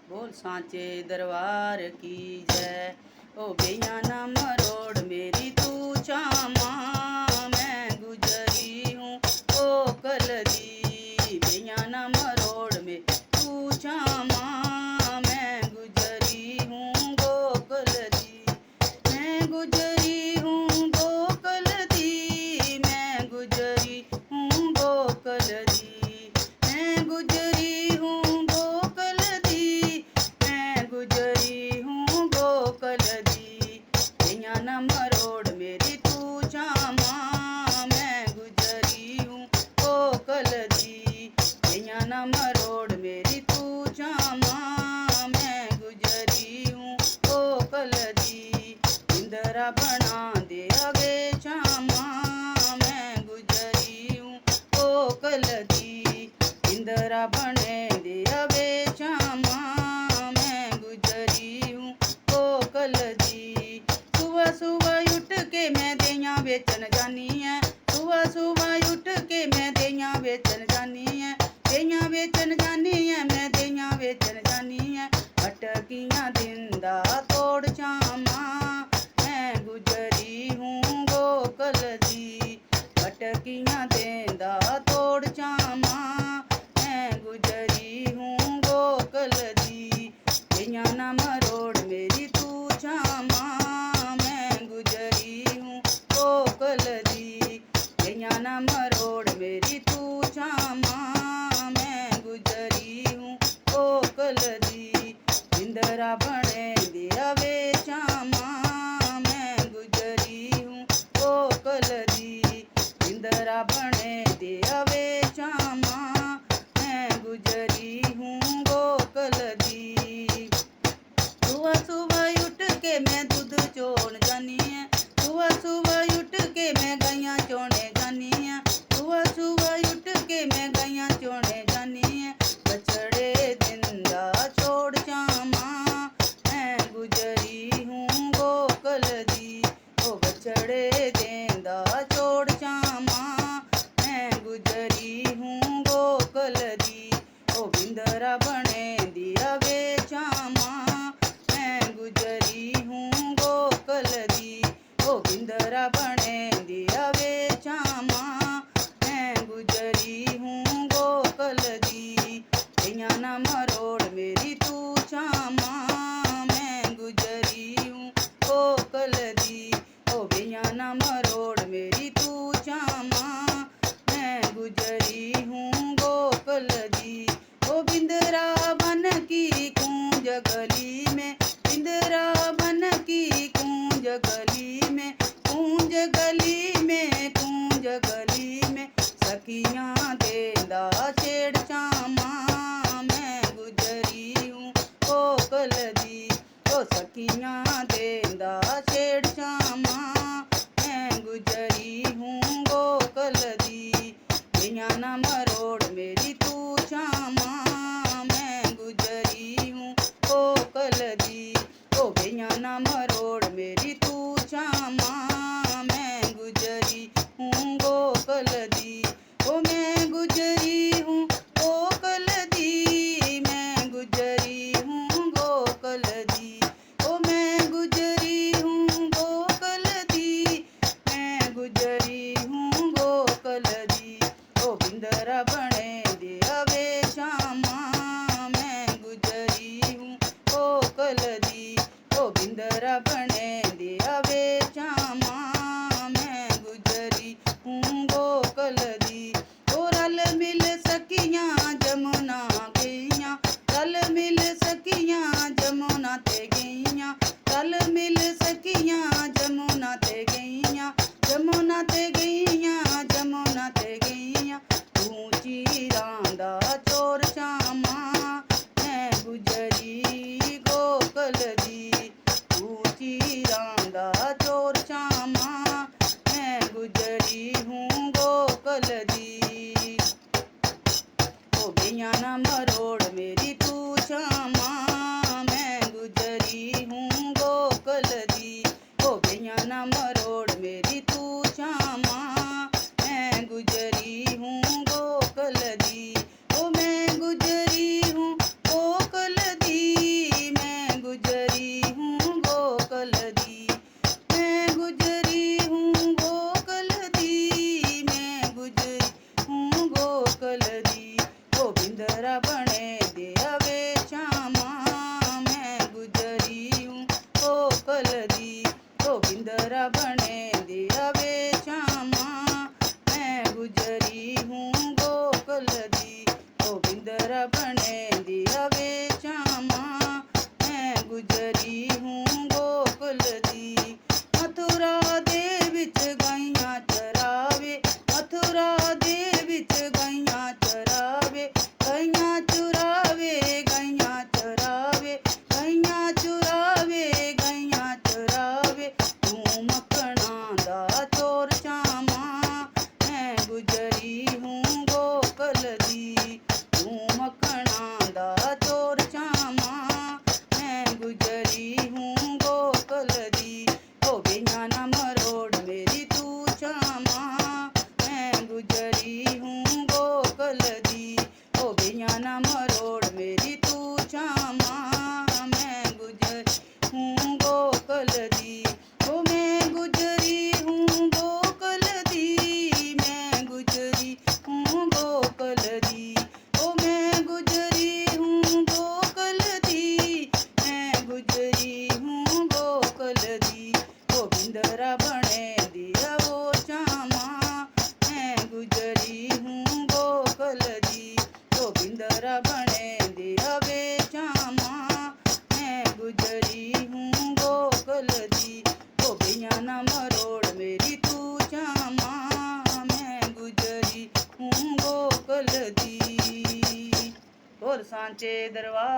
बोल सांचे दरबार की जय। ओ गैया ना मरोड़ मेरी तू चामा, मैं गुजरी हूँ ओ कल दी। गैया ना मरोड़ में तू चामा, मैं गुजरी हूँ गोकुल दी। मैं गुजरी हूँ गोकुल दी, मैं गुजरी हूँ गोकुल दी। मैं गुजरी हूँ गोकुल दी, मैं गुजरी हूँ गोकुल दी। गैया ना मरोड़ मेरी तू चामा, मैं गुजरी हूँ गोकुल दी। गैया ना मरोड़ मेरी तू चामा, मैं गुजरी हूँ गोकुल दी। इंदिरा बना दे आगे चामा, मैं गुजरी हूँ गोकुल दी। इंदिरा बने दे आगे चामा, मैं गुजरी हूँ गोकुल दी। सुबह सुबह उठ के मैं देइयां बेचन जानी है, सुबह सुबह उठ के मैं देइयां बेचन जानी है। देइयां बेचन जानी है, मैं देइयां बेचन जानी है। अटकियां दिंदा तोड़ चामा, मैं गुजरी हूँ गोकुल दी। अटकियां देंदा तोड़ चामा, मैं गुजरी हूँ गोकुल दी। गैया ना मरोड़ मेरी तू चामा, मैं गुजरी हूँ गोकुल दी। गैया ना मरोड़ मेरी तू चामा, मैं गुजरी हूँ गोकुल दी। इंदिरा बने दे आवे चामा, मैं गुजरी हूँ गोकुल दी। इंदिरा बने दे आवे चामा, मैं गुजरी हूँ गोकुल दी। सुबह सुबह उठ के मैं दूध चोन जानी है, सुबह सुबह उठ के मैं गैया चोने जानी है। सुबह सुबह उठ के मैं गैया चोने जानी है। बछड़े दिंदा छोड़ चामा, मैं गुजरी हूँ गोकुल दी। ओ बछड़े देंदा छोड़ चामा, मैं गुजरी हूँ गोकुल दी। ओ बिंदरा बने दिया वे चामा, मैं गुजरी हूँ गोकुल दी। ओ बिंदरा बने दिया वे चामा, मैं गुजरी हूँ गोकुल दी। गैया ना मरोड़ मेरी तू चामा, मैं गुजरी हूँ गोकुल दी। ओ गैया ना मरोड़ मेरी तू चामा, मैं गुजरी हूँ गोकुल दी। ओ बिंदरा बन की कूंज गली में, बिंदरा बन की कूंज गली में, कूंज गली में, कूंज गली में। सखियां देंदा छेड़ चामा, मैं गुजरी हूँ गोकुल दी। ओ सखियां देंदा छेड़ चामा, मैं गुजरी हूँ गोकुल दी। गैया ना मरोड़ मेरी तू चामा, मैं गुजरी हूँ गोकुल दरबार